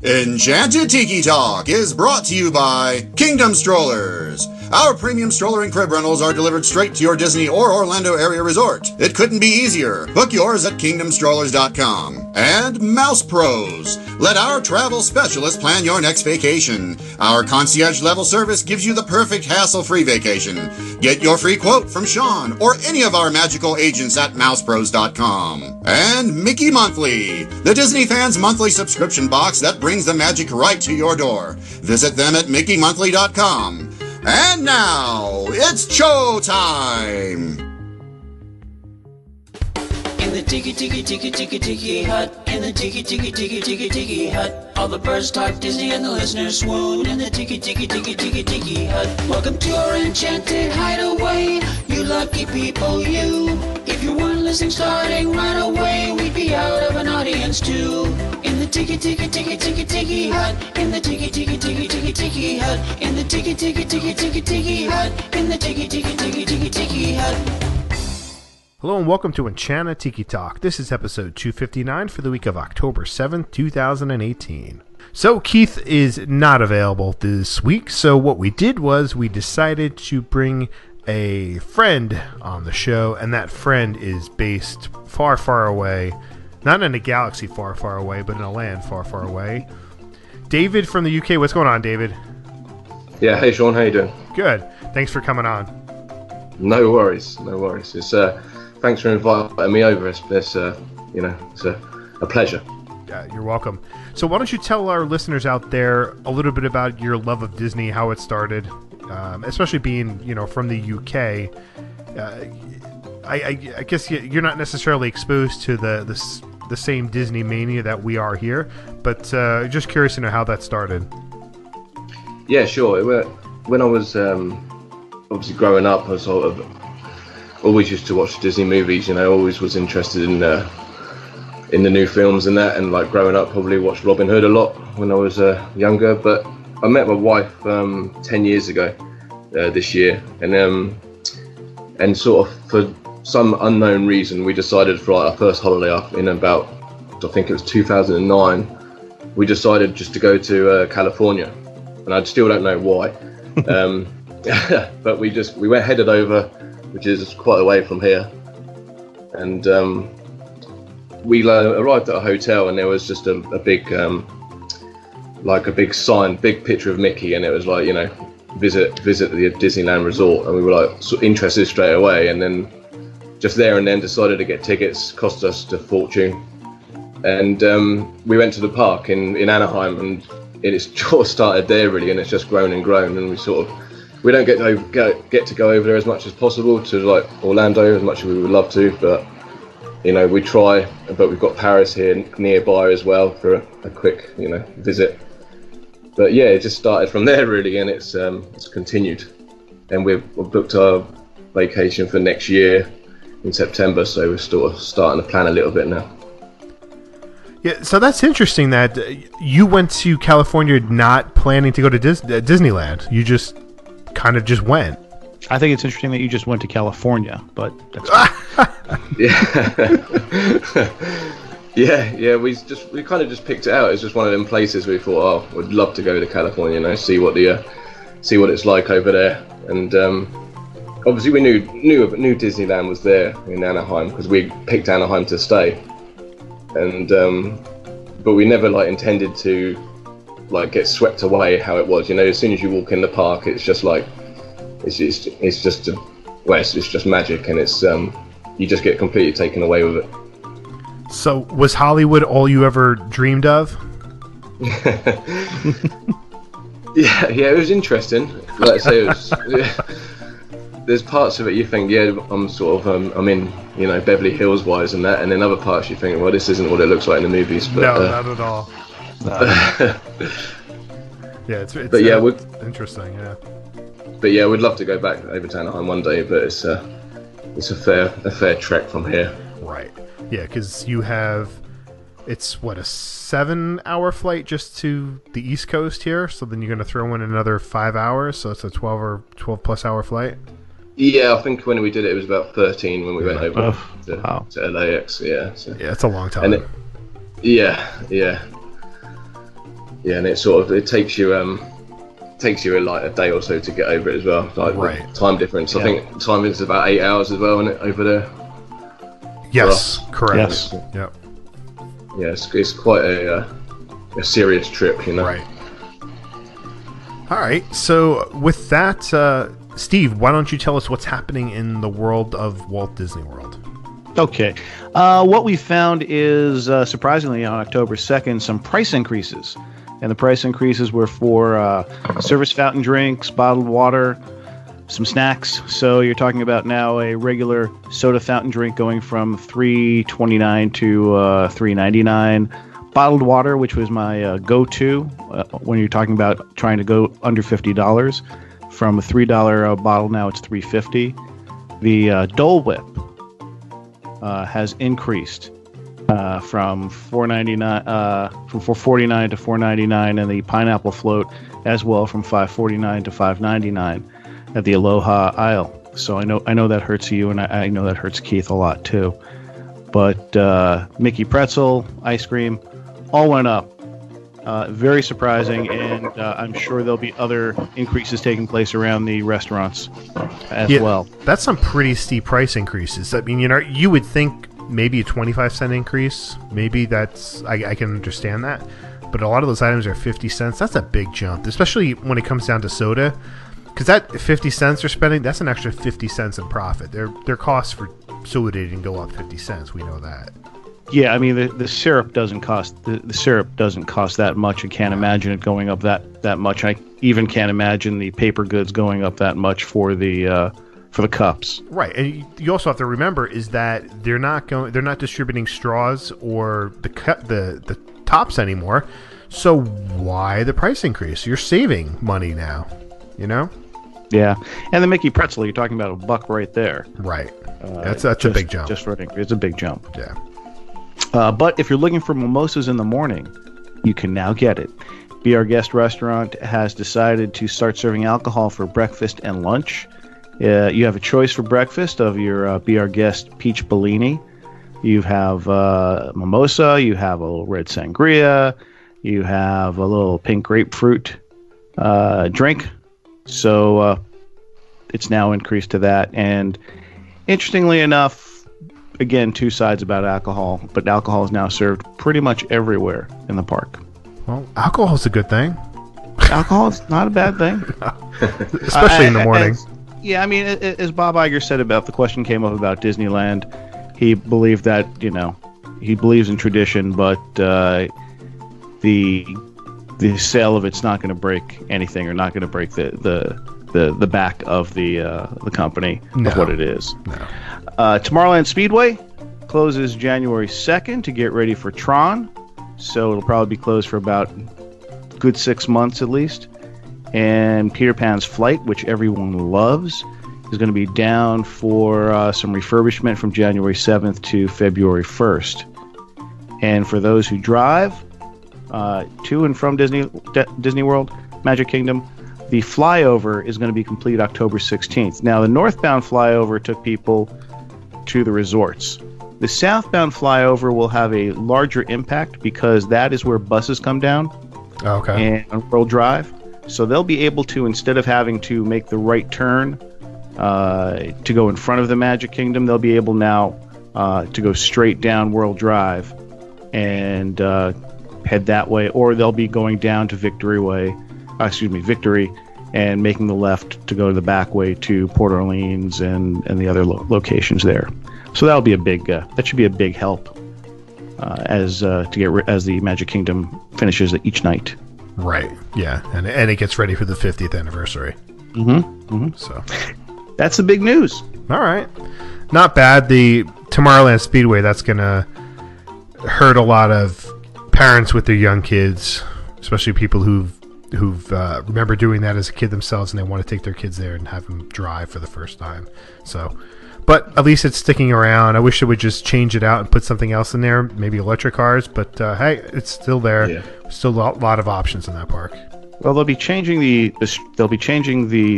Enchanted Tiki Talk is brought to you by Kingdom Strollers. Our premium stroller and crib rentals are delivered straight to your Disney or Orlando area resort. It couldn't be easier. Book yours at kingdomstrollers.com. And Mouse Pros. Let our travel specialists plan your next vacation. Our concierge level service gives you the perfect hassle-free vacation. Get your free quote from Sean or any of our magical agents at mousepros.com. And Mickey Monthly, the Disney fans' monthly subscription box that brings the magic right to your door. Visit them at mickeymonthly.com. And now, it's show time! In the Tiki Hut, in the Tiki Hut, all the birds talk Disney and the listeners swoon. In the Tiki Hut, welcome to our enchanted hideaway. You lucky people, you. If you weren't listening starting right away, we'd be out of an audience too. In the Tiki Hut, in the Tiki Hut, in the Tiki Hut, in the Tiki Hut. Hello and welcome to Enchanted Tiki Talk. This is episode 259 for the week of October 7th, 2018. So Keith is not available this week, so what we did was we decided to bring a friend on the show, and that friend is based far, far away. Not in a galaxy far, far away, but in a land far, far away. David from the UK. What's going on, David? Yeah, hey Sean, how you doing? Good. Thanks for coming on. No worries. It's thanks for inviting me over. It's a pleasure. Yeah, you're welcome. So why don't you tell our listeners out there a little bit about your love of Disney, how it started, especially being, from the UK. I guess you're not necessarily exposed to the same Disney mania that we are here, but just curious to know how that started. Yeah, sure. When I was obviously growing up, I was sort of always used to watch Disney movies. Always was interested in the new films and that. And like growing up, probably watched Robin Hood a lot when I was younger. But I met my wife 10 years ago this year, and sort of for some unknown reason, we decided for our first holiday up in about, I think it was 2009, we decided just to go to California, and I still don't know why. But we went headed over, which is quite away from here, and we arrived at a hotel, and there was just a big sign, big picture of Mickey, and it was like, visit the Disneyland resort, and we were like interested straight away, and then just there and then decided to get tickets. Cost us a fortune, and we went to the park in Anaheim, and it's just started there really, and it's just grown and grown, and we don't get to go over there as much as possible to like Orlando as much as we would love to, but we try. But we've got Paris here nearby as well for a quick visit. But yeah, it just started from there really, and it's continued, and we've booked our vacation for next year in September, so we're sort of starting to plan a little bit now. Yeah, so that's interesting that you went to California not planning to go to Disneyland. You just kind of just went. I think it's interesting that you just went to California, but that's yeah. We kind of just picked it out. It's just one of them places we thought, we'd love to go to California, see what it's like over there. And obviously we knew Disneyland was there in Anaheim because we picked Anaheim to stay, and but we never intended to get swept away how it was. As soon as you walk in the park, it's just like it's just magic, and it's you just get completely taken away with it. So was Hollywood all you ever dreamed of? Yeah, it was interesting. Like I say, there's parts of it you think, I'm sort of I'm in Beverly Hills wise and that, and then other parts you think, well, this isn't what it looks like in the movies. But, no, not at all. Yeah, it's interesting. Yeah. But yeah, we'd love to go back over to Anaheim one day, but it's a fair trek from here. Right. Yeah, because it's what, a 7-hour flight just to the East Coast here. So then you're going to throw in another 5 hours. So it's a 12 plus hour flight. Yeah, I think when we did it, it was about 13 when we went over to LAX. Yeah. So. Yeah, it's a long time. Yeah. Yeah, and it takes you like a day or so to get over it as well. Like the time difference. I think time is about 8 hours as well, isn't it, over there? Yes, correct. Yes. Yep. Yeah, it's quite a serious trip, you know. Right. All right. So with that, Steve, why don't you tell us what's happening in the world of Walt Disney World? Okay. What we found is, surprisingly, on October 2nd, some price increases. And the price increases were for service fountain drinks, bottled water, some snacks. So you're talking about now a regular soda fountain drink going from $3.29 to $3.99. Bottled water, which was my go-to when you're talking about trying to go under $50. From a $3 bottle, now it's $3.50. The Dole Whip has increased from $4.49 from $4.49 to $4.99, and the pineapple float as well from $5.49 to $5.99 at the Aloha aisle. So I know that hurts you, and I know that hurts Keith a lot too. But Mickey pretzel, ice cream, all went up. Very surprising, and I'm sure there'll be other increases taking place around the restaurants as well. That's some pretty steep price increases. I mean, you would think maybe a 25-cent increase. Maybe I can understand that. But a lot of those items are 50 cents. That's a big jump, especially when it comes down to soda. Because that 50 cents they're spending, that's an extra 50 cents in profit. Their costs for soda didn't go up 50 cents. We know that. Yeah, I mean the syrup doesn't cost the syrup doesn't cost that much. I can't imagine it going up that much. I even can't imagine the paper goods going up that much for the cups. Right, and you also have to remember is that they're not distributing straws or the tops anymore. So why the price increase? You're saving money now, you know? Yeah, and the Mickey pretzel, you're talking about $1 right there. Right, that's a big jump. Just right, it's a big jump. Yeah. But if you're looking for mimosas in the morning, you can now get it. Be Our Guest restaurant has decided to start serving alcohol for breakfast and lunch. You have a choice for breakfast of your Be Our Guest peach Bellini. You have mimosa. You have a little red sangria. You have a little pink grapefruit drink. So it's now increased to that. And interestingly enough, again, two sides about alcohol, but alcohol is now served pretty much everywhere in the park. Well, alcohol is a good thing. Alcohol is not a bad thing. Especially in the morning. Yeah, I mean, as Bob Iger said about the question came up about Disneyland, he believed that, he believes in tradition, but the sale of it's not going to break anything or not going to break the back of the company of what it is. No. Tomorrowland Speedway closes January 2nd to get ready for Tron, so it'll probably be closed for about a good 6 months at least. And Peter Pan's Flight, which everyone loves, is going to be down for some refurbishment from January 7th to February 1st. And for those who drive to and from Disney World, Magic Kingdom, the flyover is going to be complete October 16th. Now, the northbound flyover took people to the resorts. The southbound flyover will have a larger impact because that is where buses come down. Okay. And on World Drive. So they'll be able to, instead of having to make the right turn to go in front of the Magic Kingdom, they'll be able now to go straight down World Drive and head that way, or they'll be going down to Victory, and making the left to go to the back way to Port Orleans and the other locations there. So that'll be that should be a big help as the Magic Kingdom finishes each night. Right. Yeah, and it gets ready for the 50th anniversary. So that's the big news. All right, not bad. The Tomorrowland Speedway, that's gonna hurt a lot of parents with their young kids, especially people who've remember doing that as a kid themselves, and they want to take their kids there and have them drive for the first time. So, but at least it's sticking around. I wish it would just change it out and put something else in there, maybe electric cars. But hey, it's still there. Yeah. Still a lot of options in that park. Well, they'll be changing the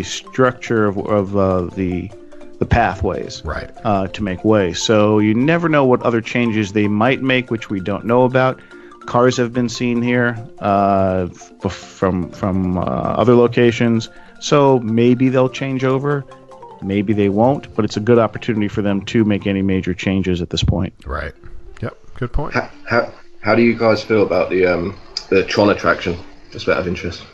structure of the pathways, right, to make way. So you never know what other changes they might make, which we don't know about. Cars have been seen here from other locations. So maybe they'll change over. Maybe they won't. But it's a good opportunity for them to make any major changes at this point. Right. Yep. Good point. How do you guys feel about the Tron attraction? Just out of interest.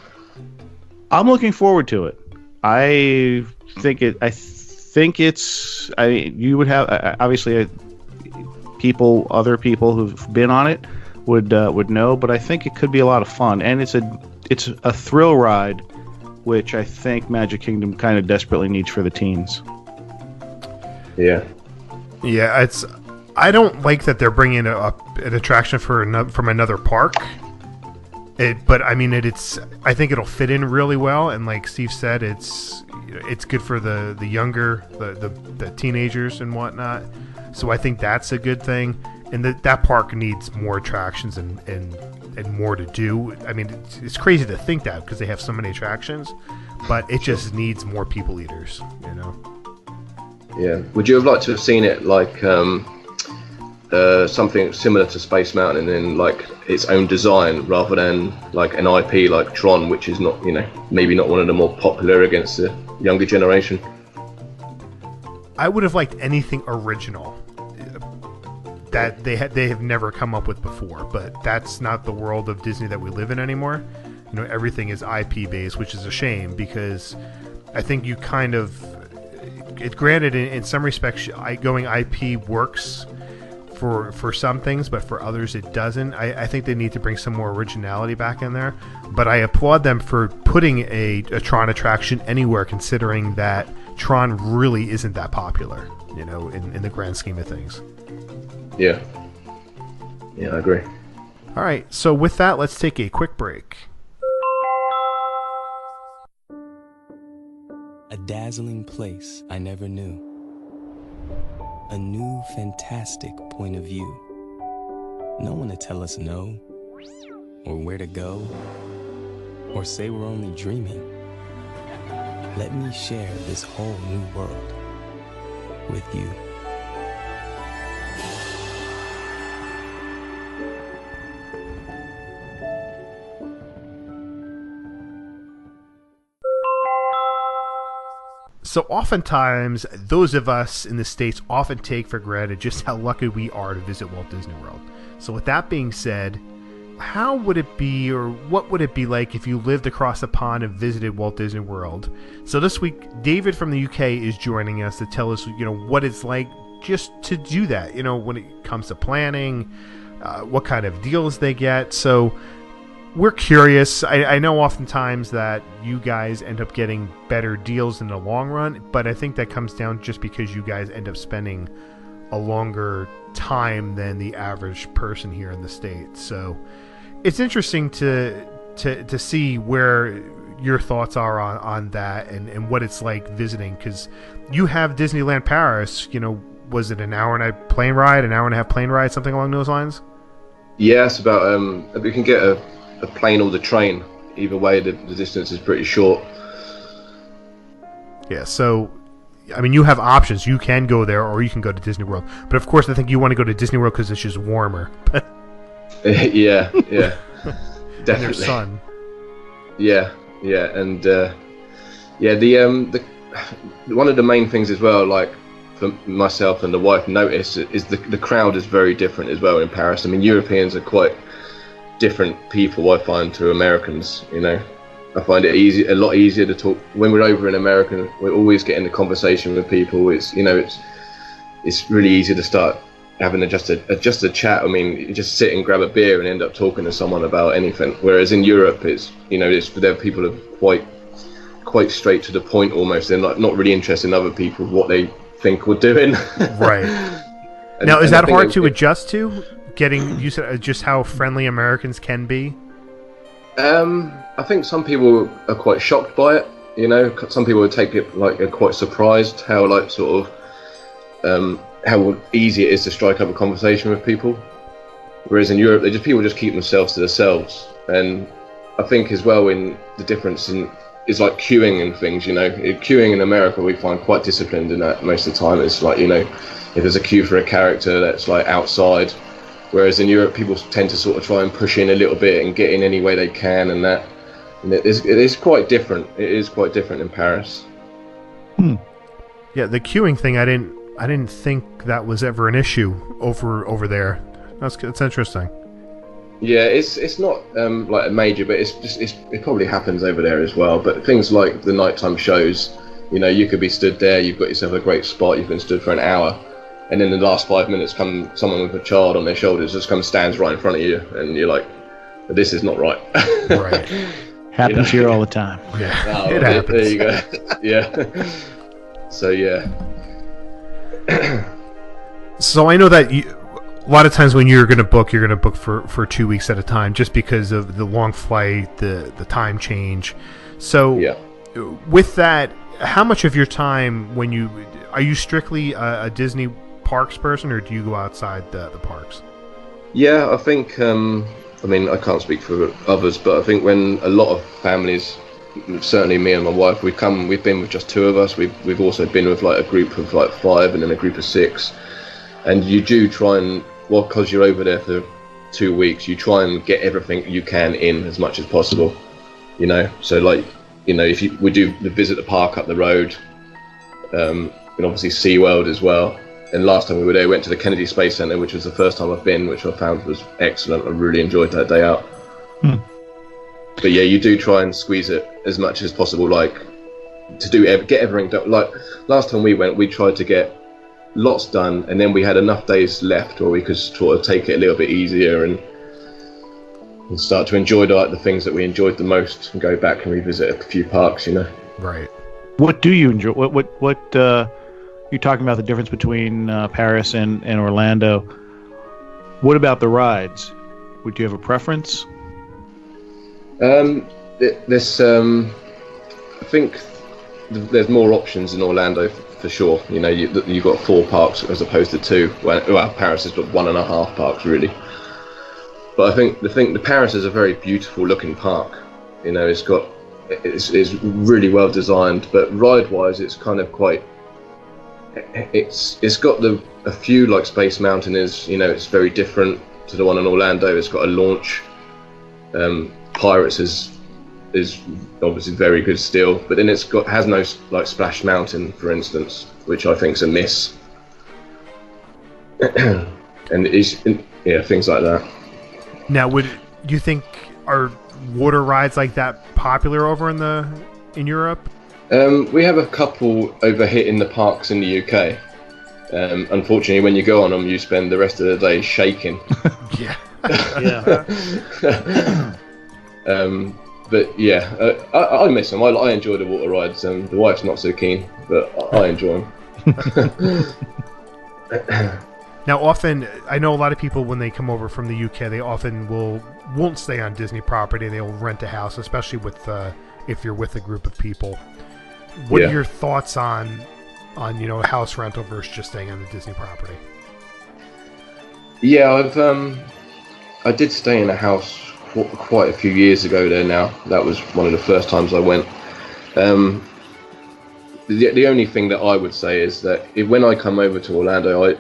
I'm looking forward to it. I think it's. I mean, you would have obviously other people who've been on it would know, but I think it could be a lot of fun, and it's a thrill ride, which I think Magic Kingdom kind of desperately needs for the teens. Yeah. I don't like that they're bringing an attraction from another park. But I mean, I think it'll fit in really well, and like Steve said, it's good for the younger, the teenagers and whatnot. So I think that's a good thing, and that park needs more attractions and more to do. I mean, it's crazy to think that because they have so many attractions, but it just needs more people eaters, you know. Yeah. Would you have liked to have seen it like something similar to Space Mountain in like its own design, rather than like an IP like Tron, which is not, maybe not one of the more popular against the younger generation? I would have liked anything original that they have never come up with before, but that's not the world of Disney that we live in anymore. Everything is IP based, which is a shame, because I think you kind of, granted in some respects going IP works for some things, but for others it doesn't. I think they need to bring some more originality back in there, but I applaud them for putting a Tron attraction anywhere, considering that Tron really isn't that popular, in the grand scheme of things. Yeah, I agree. All right, so with that, let's take a quick break. A dazzling place I never knew. A new, fantastic point of view. No one to tell us no, or where to go, or say we're only dreaming. Let me share this whole new world with you. So oftentimes, those of us in the States often take for granted just how lucky we are to visit Walt Disney World. So with that being said, how would it be, or what would it be like if you lived across the pond and visited Walt Disney World? So this week, David from the UK is joining us to tell us, what it's like just to do that, when it comes to planning, what kind of deals they get. So we're curious. I know oftentimes that you guys end up getting better deals in the long run, but I think that comes down just because you guys end up spending a longer time than the average person here in the States. So it's interesting to see where your thoughts are on that and what it's like visiting, because you have Disneyland Paris, was it an hour and a half plane ride, something along those lines? Yeah, it's about we can get a plane or the train. Either way, the distance is pretty short. Yeah, so I mean, you have options. You can go there, or you can go to Disney World. But of course, I think you want to go to Disney World because it's just warmer. yeah, definitely. And there's sun. Yeah, and the one of the main things as well, like for myself and the wife notice, is the crowd is very different as well in Paris. I mean, Europeans are quite different people, I find, to Americans. I find it a lot easier to talk when we're over in America. We're always getting a conversation with people. It's really easy to start having just a chat. I mean, you just sit and grab a beer and end up talking to someone about anything. Whereas in Europe, it's there people are quite straight to the point almost. They're not really interested in other people, what they think we're doing. Right. Now, is that hard to adjust to? Getting used to just how friendly Americans can be? I think some people are quite shocked by it. Some people would take it like are quite surprised how how easy it is to strike up a conversation with people. Whereas in Europe, people just keep themselves to themselves. And I think as well, in the difference is like queuing and things. Queuing in America, we find quite disciplined in that most of the time. It's like if there's a queue for a character that's like outside, Whereas in Europe, people tend to sort of try and push in a little bit and get in any way they can, and that. And it is quite different. It is quite different in Paris. Yeah, the queuing thing, I didn't think that was ever an issue over there. That's interesting. Yeah, it's not like a major, but it probably happens over there as well. But things like the nighttime shows, you know, you could be stood there, you've got yourself a great spot, you've been stood for an hour, and in the last 5 minutes, someone with a child on their shoulders just stands right in front of you, and you're like, this is not right. Right. Happens here all the time. Yeah, it happens. There you go. Yeah. So yeah. So I know that a lot of times when you're going to book for 2 weeks at a time, just because of the long flight, the time change. So yeah. With that, how much of your time are you strictly a Disney parks person, or do you go outside the parks? Yeah, I think. I mean, I can't speak for others, but I think when a lot of families, certainly me and my wife, we've been with just 2 of us. We've also been with like a group of like 5 and then a group of 6, and you do try and, well, because you're over there for 2 weeks, you try and get everything you can in as much as possible. You know, so like, you know, we do visit the park up the road, and obviously SeaWorld as well. And last time we were there, we went to the Kennedy Space Center, which was the first time I've been, which I found was excellent. I really enjoyed that day out. But yeah, you do try and squeeze it as much as possible, like to get everything done. Like last time we went, we tried to get lots done, and then we had enough days left where we could sort of take it a little bit easier and start to enjoy the things that we enjoyed the most, and go back and revisit a few parks, you know. Right. What do you enjoy? What you're talking about the difference between Paris and Orlando. What about the rides? Would you have a preference? There's I think there's more options in Orlando for sure. You know, you've got 4 parks as opposed to 2. Well, Paris has got 1.5 parks really. But I think the Paris is a very beautiful looking park. You know, it's really well designed, but ride wise, it's kind of quite. It's got a few like Space Mountain is. You know, it's very different to the one in Orlando. It's got a launch. Pirates is obviously very good still, but then has no like Splash Mountain, for instance, which I think is a miss. And things like that. Now, would you think are water rides like that popular over in Europe? We have a couple over here in the parks in the UK. Unfortunately, when you go on them, you spend the rest of the day shaking. Yeah. But yeah, I miss them. I enjoy the water rides. The wife's not so keen, but I enjoy them. Now, often, I know a lot of people, when they come over from the UK, they often won't stay on Disney property. They'll rent a house, especially if you're with a group of people. What are your thoughts on house rental versus just staying on the Disney property? Yeah, I did stay in a house quite a few years ago there now. That was one of the first times I went. The only thing that I would say is that when I come over to Orlando,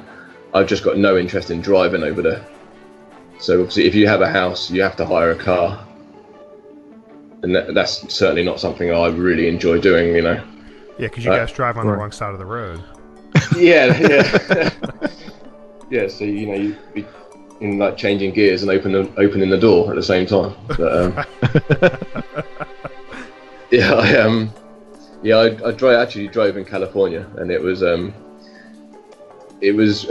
I've just got no interest in driving over there. So obviously, if you have a house, you have to hire a car, and that's certainly not something I really enjoy doing. You know. Yeah, because you guys drive on the wrong side of the road. Yeah. Yeah. So you be in like changing gears and opening the door at the same time. But, I actually drove in California, and it was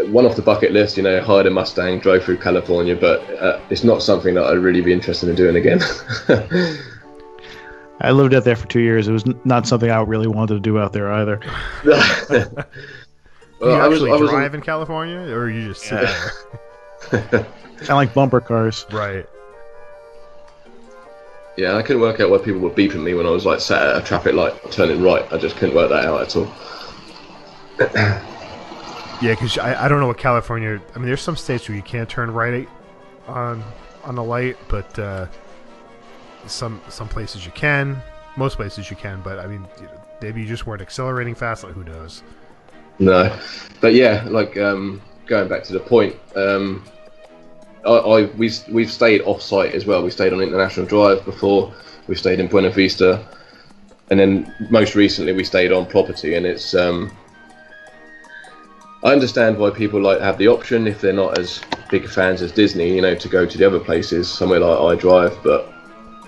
one off the bucket list. You know, hired a Mustang, drove through California, but it's not something that I'd really be interested in doing again. I lived out there for 2 years. It was not something I really wanted to do out there either. Well, you actually drive in California, or you just sit there? I like bumper cars. Right. Yeah, I couldn't work out why people were beeping me when I was like sat at a traffic light turning right. I just couldn't work that out at all. Yeah, because I don't know what California. I mean, there's some states where you can't turn right on the light, but some places you can. Most places you can, but I mean, maybe you just weren't accelerating fast. Like, who knows? No, but yeah, like going back to the point. we've stayed off site as well. We stayed on International Drive before. We stayed in Buena Vista, and then most recently we stayed on property. And it's I understand why people have the option if they're not as big fans as Disney, to go to the other places somewhere like iDrive. But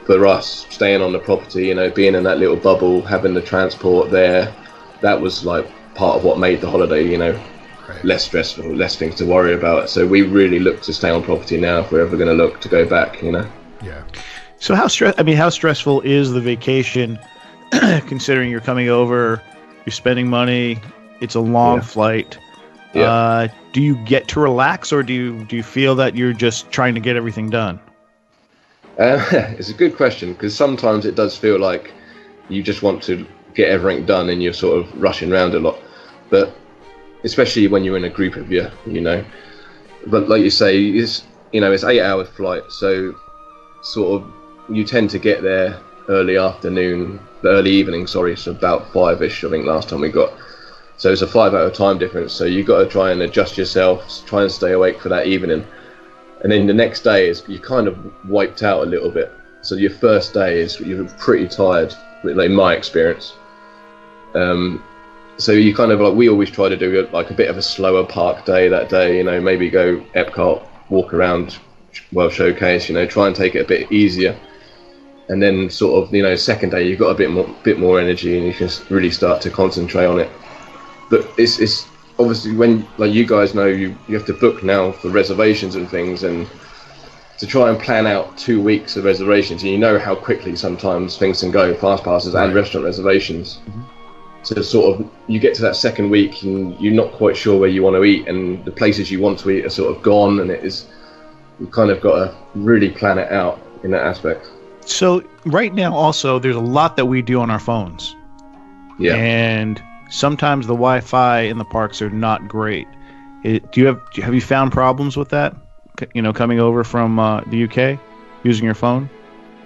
for us, staying on the property, being in that little bubble, having the transport there, that was like part of what made the holiday, Right. less stressful, less things to worry about. So we really look to stay on property now if we're ever going to look to go back, Yeah. So how stressful is the vacation, considering you're coming over, you're spending money, it's a long flight. Yeah. Do you get to relax, or do you feel that you're just trying to get everything done? It's a good question, because sometimes it does feel like you just want to get everything done and you're sort of rushing around a lot. But especially when you're in a group of you. But like you say, it's 8-hour flight, so sort of you tend to get there early evening, so about 5ish I think last time we got. So it's a 5-hour time difference, so you've got to try and adjust yourself, try and stay awake for that evening. And then the next day you're kind of wiped out a little bit. So your first day you're pretty tired, in my experience. So you kind of we always try to do a bit of a slower park day that day, maybe go Epcot, walk around World Showcase, try and take it a bit easier. And then sort of, second day you've got a bit more energy and you can really start to concentrate on it. But it's obviously when, you guys know, you have to book now for reservations and things, and to try and plan out 2 weeks of reservations, and how quickly sometimes things can go, fast passes and restaurant reservations. Mm-hmm. So sort of you get to that second week and you're not quite sure where you want to eat, and the places you want to eat are sort of gone, and you've kind of got to really plan it out in that aspect. So right now also there's a lot that we do on our phones. Yeah. And sometimes the Wi-Fi in the parks are not great. Have you found problems with that? Coming over from the UK using your phone?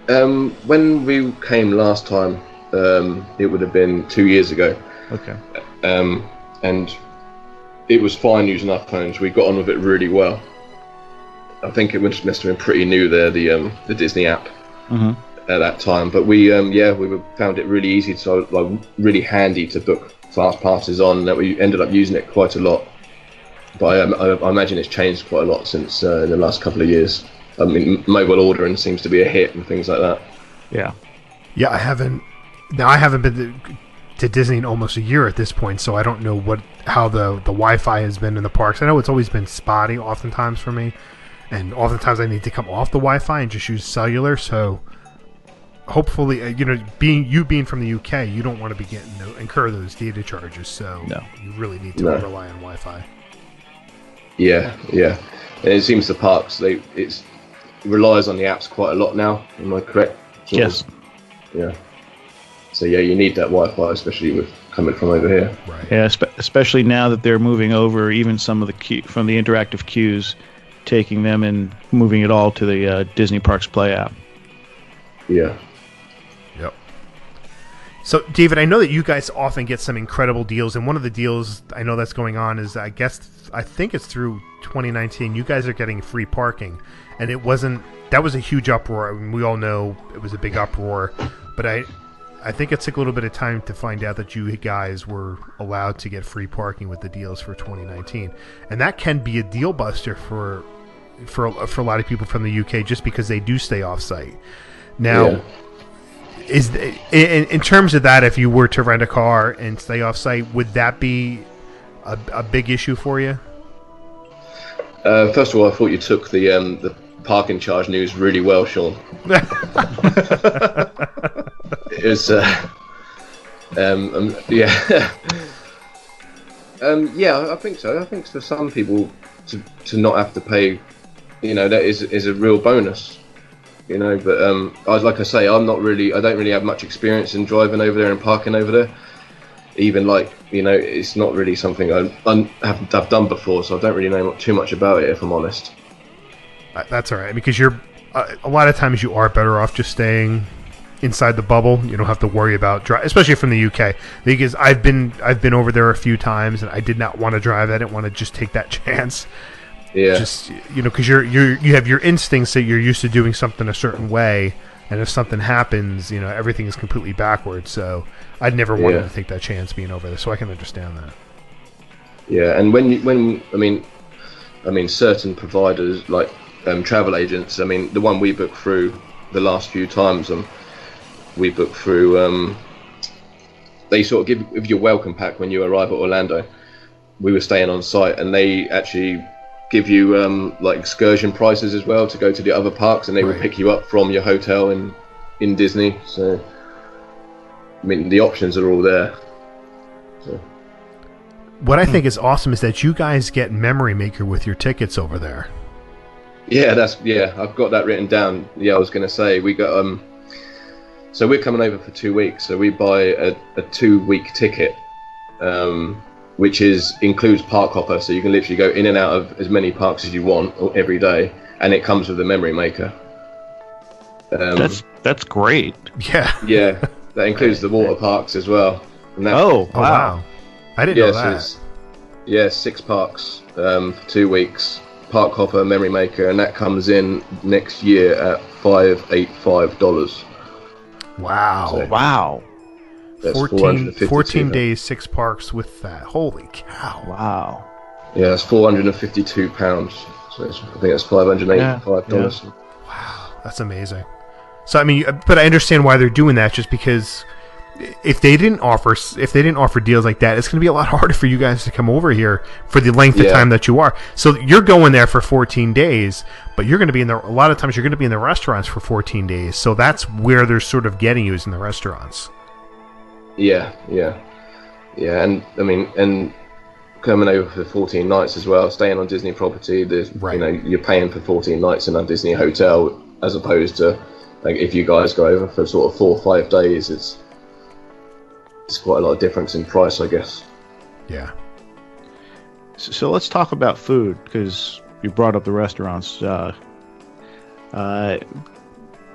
When we came last time, it would have been 2 years ago. Okay. And it was fine using our phones. We got on with it really well. I think it must have been pretty new there, the Disney app at that time. But we found it really easy, really handy to book fast passes on. That we ended up using it quite a lot. But I imagine it's changed quite a lot since in the last couple of years. I mean, mobile ordering seems to be a hit and things like that. Yeah. Yeah, I haven't been to Disney in almost a year at this point, so I don't know how the Wi-Fi has been in the parks. I know it's always been spotty oftentimes for me, and oftentimes I need to come off the Wi-Fi and just use cellular. So hopefully, being from the UK, you don't want to be incur those data charges. So no. You really need to rely on Wi-Fi. Yeah. And it seems the parks it relies on the apps quite a lot now. Am I correct? Yes. Yeah. So yeah, you need that Wi-Fi, especially with coming from over here. Right. Yeah, especially now that they're moving over even some of the from the interactive queues, taking them and moving it all to the Disney Parks Play app. Yeah. Yep. So, David, I know that you guys often get some incredible deals, and one of the deals I know that's going on is, I think it's through 2019. You guys are getting free parking, and that was a huge uproar. I mean, we all know it was a big uproar, but I think it took a little bit of time to find out that you guys were allowed to get free parking with the deals for 2019, and that can be a deal buster for a lot of people from the UK, just because they do stay off site. Now, is in terms of that, if you were to rent a car and stay off site, would that be a big issue for you? First of all, I thought you took the parking charge news really well, Sean. It was, I think so. I think for some people to not have to pay, that is a real bonus. But like I say, I don't really have much experience in driving over there and parking over there. Even it's not really something I've done before, so I don't really know too much about it, if I'm honest. That's all right, because you're a lot of times you are better off just staying inside the bubble. You don't have to worry about drive, especially from the UK. Because I've been over there a few times, and I did not want to drive. I didn't want to just take that chance. Yeah. Just, because you have your instincts that you're used to doing something a certain way, and if something happens, everything is completely backwards. So I'd never wanted to take that chance being over there. So I can understand that. Yeah, and I mean, certain providers like travel agents. I mean, the one we booked through the last few times, we booked through. They sort of give you a welcome pack when you arrive at Orlando. We were staying on site, and they actually give you like excursion prices as well to go to the other parks, and they will pick you up from your hotel in Disney. So, I mean, the options are all there. So. What I think is awesome is that you guys get Memory Maker with your tickets over there. Yeah, I've got that written down. Yeah, I was going to say we got so we're coming over for 2 weeks. So we buy a 2-week ticket, which includes Park Hopper. So you can literally go in and out of as many parks as you want every day, and it comes with a Memory Maker. That's great. Yeah. Yeah, that includes the water parks as well. And wow. I didn't know that. So 6 parks for 2 weeks. Park Hopper, Memory Maker, and that comes in next year at $585. Wow. So wow. That's 14 days, 6 parks with that. Holy cow. Wow. Yeah, it's £452. So I think it's $585. Yeah. Wow, that's amazing. So I mean, but I understand why they're doing that, just because if they didn't offer deals like that, it's going to be a lot harder for you guys to come over here for the length of time that you are. So you're going there for 14 days, but you're going to be in there a lot of times. You're going to be in the restaurants for 14 days. So that's where they're sort of getting you, is in the restaurants. Yeah. And I mean, and coming over for 14 nights as well, staying on Disney property. There's you're paying for 14 nights in a Disney hotel, as opposed to like if you guys go over for sort of 4 or 5 days, it's quite a lot of difference in price, I guess. Yeah. So let's talk about food, because you brought up the restaurants.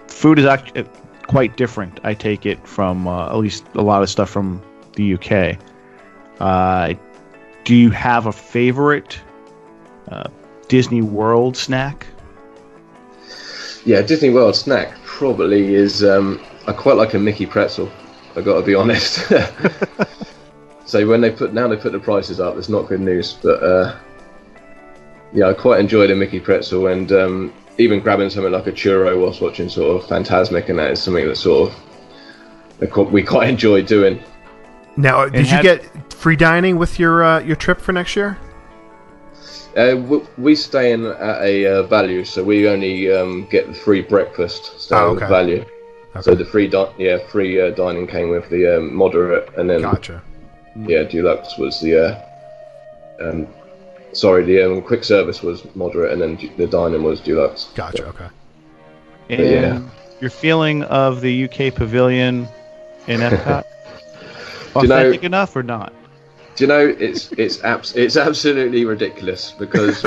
Food is actually quite different, I take it, from at least a lot of stuff from the UK. Do you have a favorite Disney World snack? Yeah, Disney World snack probably is, I quite like a Mickey pretzel. I got to be honest. So when they put the prices up, it's not good news. But I quite enjoyed a Mickey pretzel, and even grabbing something like a churro whilst watching sort of Fantasmic, and that is something that sort of we quite enjoy doing. Now, did you get free dining with your trip for next year? We stay in at a value, so we only get the free breakfast. So the value. Okay. So the free dining came with the moderate, and then gotcha. Yeah, deluxe was the the quick service was moderate, and then the dining was deluxe. Gotcha. So. Okay. And your feeling of the UK pavilion in Epcot? Authentic enough or not? Do you know it's absolutely ridiculous, because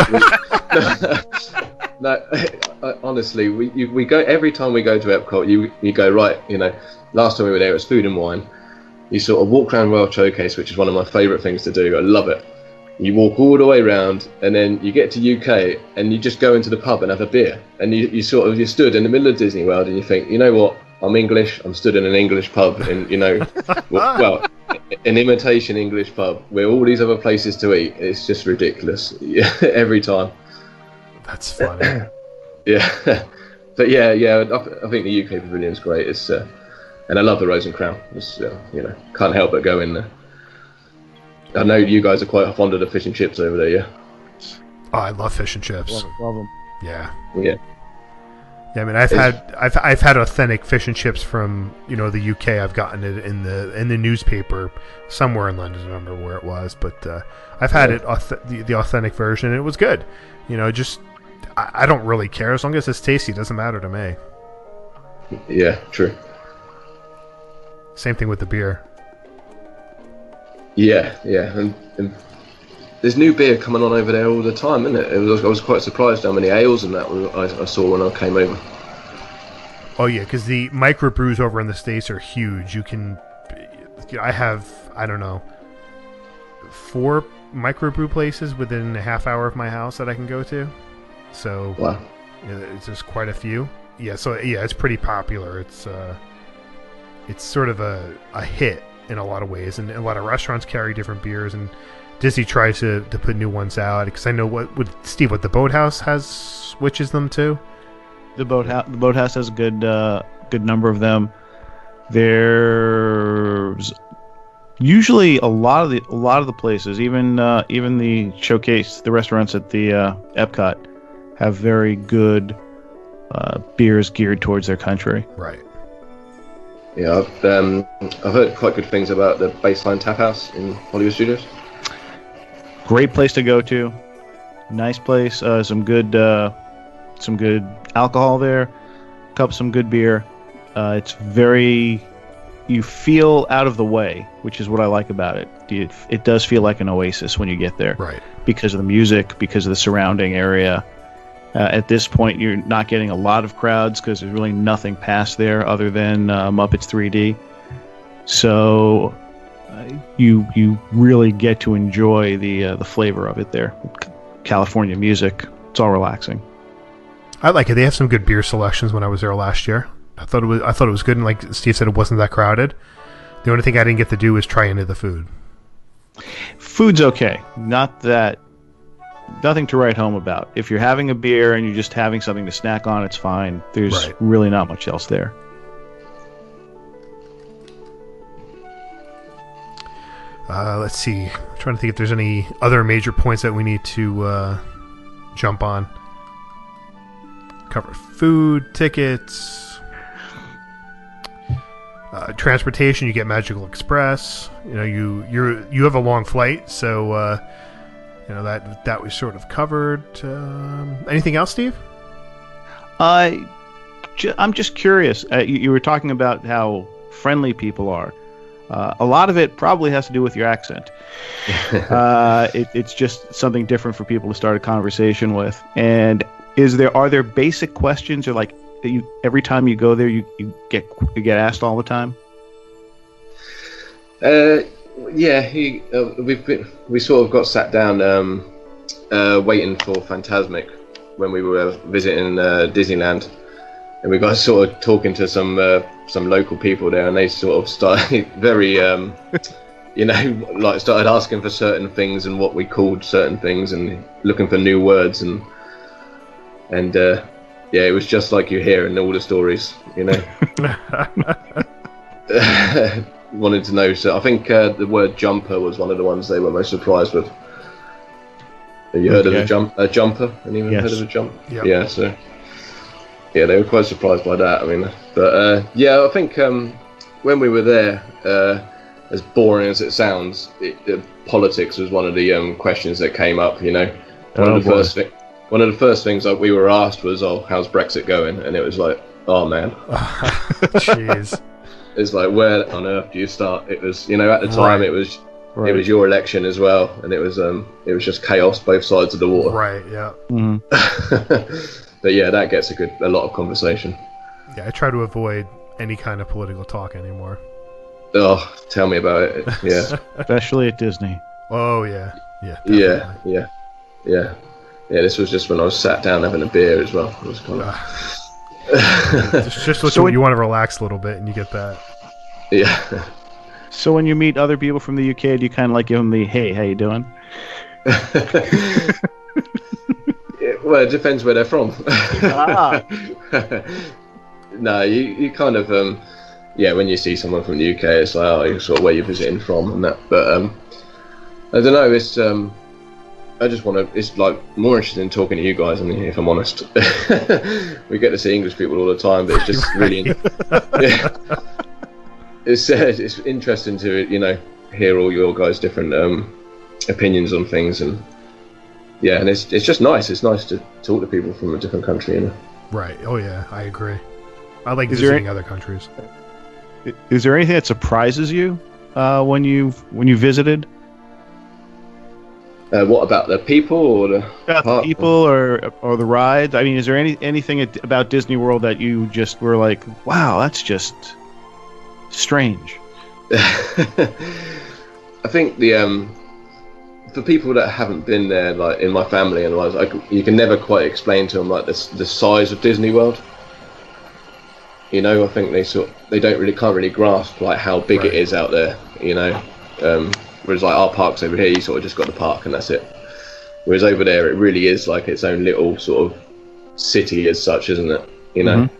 honestly, we go every time we go to Epcot. You go right. Last time we were there, it was food and wine. You sort of walk around Royal Showcase, which is one of my favourite things to do. I love it. You walk all the way around, and then you get to UK, and you just go into the pub and have a beer. And you stood in the middle of Disney World, and you think, you know what? I'm English. I'm stood in an English pub, and well, an imitation English pub where all these other places to eat. It's just ridiculous every time. That's funny. Yeah, but yeah. I think the UK pavilion's great. It's and I love the Rose and Crown. It's can't help but go in there. I know you guys are quite fond of the fish and chips over there, yeah? Oh, I love fish and chips. Love them. Yeah. Yeah. Yeah, I mean, I've had authentic fish and chips from the UK. I've gotten it in the newspaper somewhere in London. I don't remember where it was, but I've had it the authentic version, and it was good. Just I don't really care as long as it's tasty. It doesn't matter to me. Yeah, true. Same thing with the beer. Yeah, and there's new beer coming on over there all the time, isn't it? I was quite surprised how many ales and that I saw when I came over. Oh yeah, because the microbrews over in the States are huge. I have, I don't know, 4 microbrew places within a half hour of my house that I can go to. So Wow. it's just quite a few. Yeah, so yeah, it's pretty popular. It's sort of a hit in a lot of ways, and a lot of restaurants carry different beers, and Disney tries to put new ones out. Because I know what the Boathouse has switches them too. The Boathouse has a good number of them. There's usually a lot of the places, even the Showcase, the restaurants at the Epcot, have very good beers geared towards their country. Right. Yeah, I've heard quite good things about the Baseline Tap House in Hollywood Studios. Great place to go to. Nice place. Some good alcohol there. Some good beer. It's very. You feel out of the way, which is what I like about it. It does feel like an oasis when you get there. Right. Because of the music, because of the surrounding area. At this point, you're not getting a lot of crowds because there's really nothing past there other than Muppets 3D. So you really get to enjoy the flavor of it there. California music, it's all relaxing. I like it. They have some good beer selections when I was there last year. I thought it was good, and like Steve said, it wasn't that crowded. The only thing I didn't get to do was try any of the food. Food's okay. Nothing to write home about. If you're having a beer and you're just having something to snack on, it's fine. There's really not much else there. Let's see. I'm trying to think if there's any other major points that we need to jump on. Cover food, tickets, transportation. You get Magical Express. You know, you have a long flight, so that was sort of covered. Anything else, Steve? I'm just curious. You were talking about how friendly people are. A lot of it probably has to do with your accent. It's just something different for people to start a conversation with. And are there basic questions, or like every time you go there you get asked all the time? Yeah, we sort of got sat down waiting for Fantasmic when we were visiting Disneyland, and we got sort of talking to some local people there, and they sort of started very started asking for certain things and what we called certain things, and looking for new words, and it was just like you hear in all the stories, wanted to know. So I think the word jumper was one of the ones they were most surprised with. Have you heard of a jumper? Anyone heard of a jump? Yep. Yeah, so yeah, they were quite surprised by that. I mean, but I think when we were there, as boring as it sounds, politics was one of the questions that came up. One of the first things that we were asked was, "Oh, how's Brexit going?" And it was like, "Oh man." Jeez. It's like, where on earth do you start? It was, at the time, it was your election as well, and it was just chaos both sides of the water. Right. Yeah. Mm-hmm. But yeah, that gets a lot of conversation. Yeah, I try to avoid any kind of political talk anymore. Oh, tell me about it. Yeah. Especially at Disney. Oh yeah. Yeah. Definitely. Yeah. This was just when I was sat down having a beer as well. It was kind of. just when you want to relax a little bit, and you get that. Yeah. So when you meet other people from the UK, do you kind of like give them the "Hey, how you doing"? Well, it depends where they're from. No, you kind of when you see someone from the UK, it's like, oh, you're sort of where you're visiting from and that. But I don't know. It's I just want to. It's like more interested in talking to you guys. I mean, if I'm honest, we get to see English people all the time, but it's just really. It's interesting to hear all your guys' different opinions on things, and and it's just nice. It's nice to talk to people from a different country. Right. Oh yeah, I agree. I like visiting other countries. Is there anything that surprises you when you visited? What about the people or the people or the rides? I mean, is there anything about Disney World that you just were like, wow, that's just strange? I think the for people that haven't been there, like in my family and like you can never quite explain to them like the size of Disney World. You know, I think they can't really grasp like how big it is out there. You know, whereas like our parks over here, you sort of just got the park and that's it. Whereas over there, it really is like its own little sort of city as such, isn't it? You know. Mm-hmm.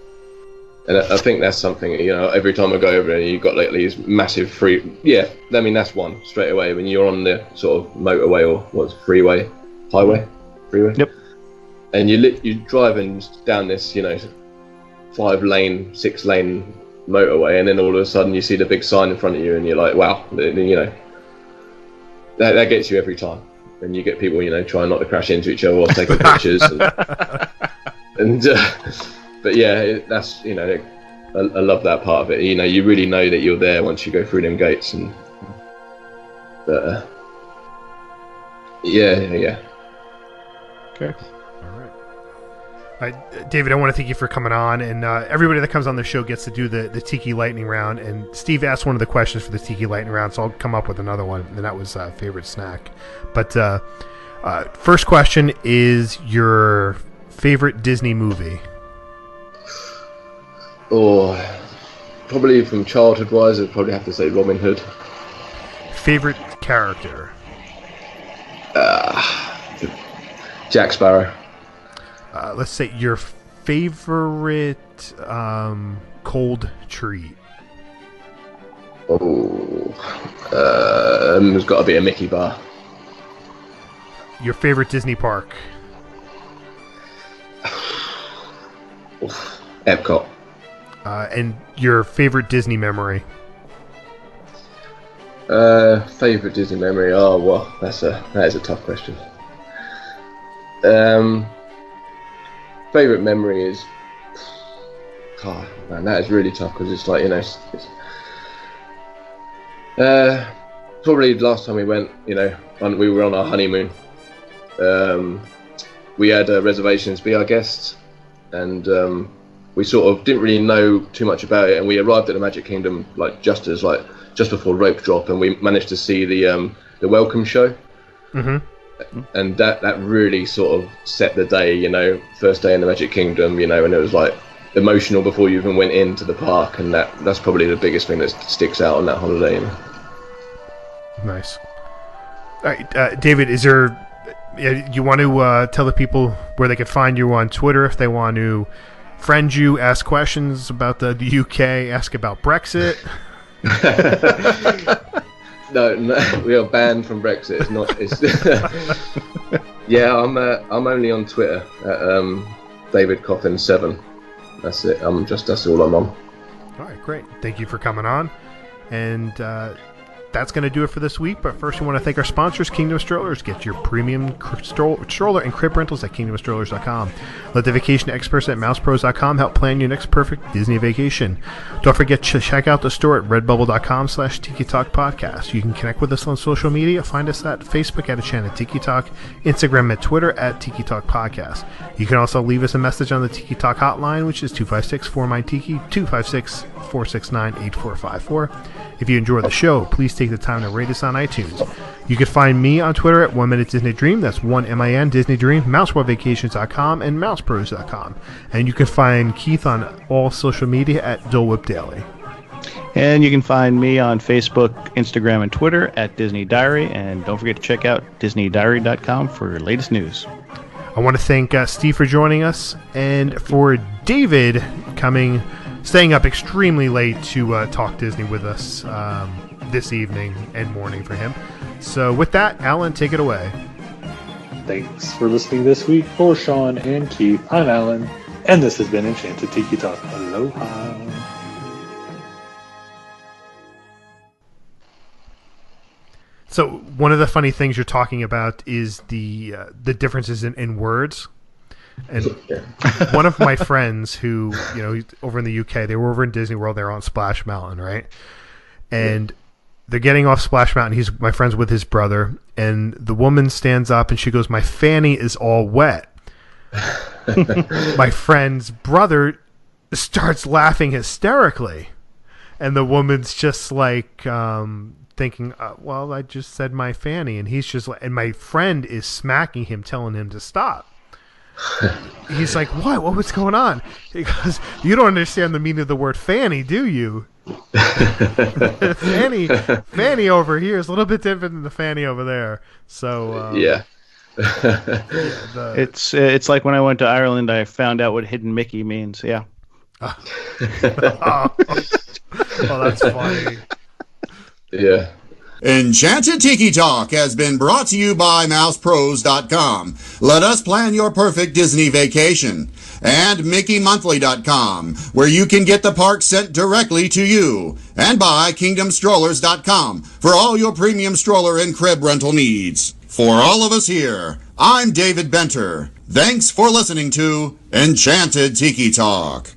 And I think that's something, you know, every time I go over there, you've got like these massive I mean, that's one straight away. When you're on the sort of motorway or freeway, Yep. And you're driving down this, you know, 5-lane, 6-lane motorway, and then all of a sudden you see the big sign in front of you, and you're like, wow, you know, that gets you every time. And you get people, you know, trying not to crash into each other or taking pictures. But yeah, that's, you know, I love that part of it. You know, you really know that you're there once you go through them gates, and yeah. Okay. All right. David, I want to thank you for coming on, and everybody that comes on the show gets to do the Tiki Lightning Round. And Steve asked one of the questions for the Tiki Lightning Round, so I'll come up with another one, and that was favorite snack. But first question is your favorite Disney movie. Or probably from childhood wise, I'd probably have to say Robin Hood. Favorite character? Jack Sparrow. Let's say your favorite cold treat. There's got to be a Mickey bar. Your favorite Disney park? Epcot. And your favorite Disney memory? Favorite Disney memory? Oh well, that is a tough question. Favorite memory is, man, that is really tough because it's like, you know, probably the last time we went, you know, we were on our honeymoon. We had reservations to be our guests, and we sort of didn't really know too much about it, and we arrived at the Magic Kingdom just before rope drop, and we managed to see the welcome show. Mm-hmm. And that really sort of set the day, you know, first day in the Magic Kingdom, you know, and it was like emotional before you even went into the park, and that's probably the biggest thing that sticks out on that holiday. You know? Nice. All right, David, is there? You want to tell the people where they can find you on Twitter if they want to friend you, ask questions about the UK, ask about Brexit? No, we are banned from Brexit. It's not. Yeah, I'm only on Twitter at David Coffin 7. That's it. That's all I'm on. All right, great. Thank you for coming on, and that's going to do it for this week. But first, we want to thank our sponsors, Kingdom Strollers. Get your premium stroller and crib rentals at kingdomstrollers.com. Let the vacation experts at mousepros.com help plan your next perfect Disney vacation. Don't forget to check out the store at redbubble.com/Tiki Talk Podcast. You can connect with us on social media. Find us at Facebook at a channel Tiki Talk, Instagram and Twitter at Tiki Talk Podcast. You can also leave us a message on the Tiki Talk hotline, which is 256-4MINE-TIKI, 256-469-8454. If you enjoy the show, please take the time to rate us on iTunes. You can find me on Twitter at 1 Minute Disney Dream. That's 1MIN Disney Dream, MouseWebVacations.com, and MousePros.com. And you can find Keith on all social media at Dole Whip Daily. And you can find me on Facebook, Instagram, and Twitter at Disney Diary. And don't forget to check out DisneyDiary.com for your latest news. I want to thank Steve for joining us, and for David staying up extremely late to talk Disney with us this evening and morning for him. So with that, Alan, take it away. Thanks for listening this week. For Sean and Keith, I'm Alan, and this has been Enchanted Tiki Talk. Aloha. So one of the funny things you're talking about is the differences in words. And one of my friends who, you know, over in the UK, they were over in Disney World. They were on Splash Mountain, right? And they're getting off Splash Mountain. My friend's with his brother, and the woman stands up and she goes, "My fanny is all wet." My friend's brother starts laughing hysterically. and the woman's just like thinking, well, I just said my fanny, and he's just like, and my friend is smacking him, telling him to stop. He's like, what was going on? He goes, you don't understand the meaning of the word fanny, do you? fanny over here is a little bit different than the fanny over there. So yeah. It's like when I went to Ireland, I found out what hidden Mickey means. Yeah. Oh, that's funny. Yeah. Enchanted Tiki Talk has been brought to you by mousepros.com. Let us plan your perfect Disney vacation. And MickeyMonthly.com, where you can get the park sent directly to you. And by KingdomStrollers.com for all your premium stroller and crib rental needs. For all of us here, I'm David Benter. Thanks for listening to Enchanted Tiki Talk.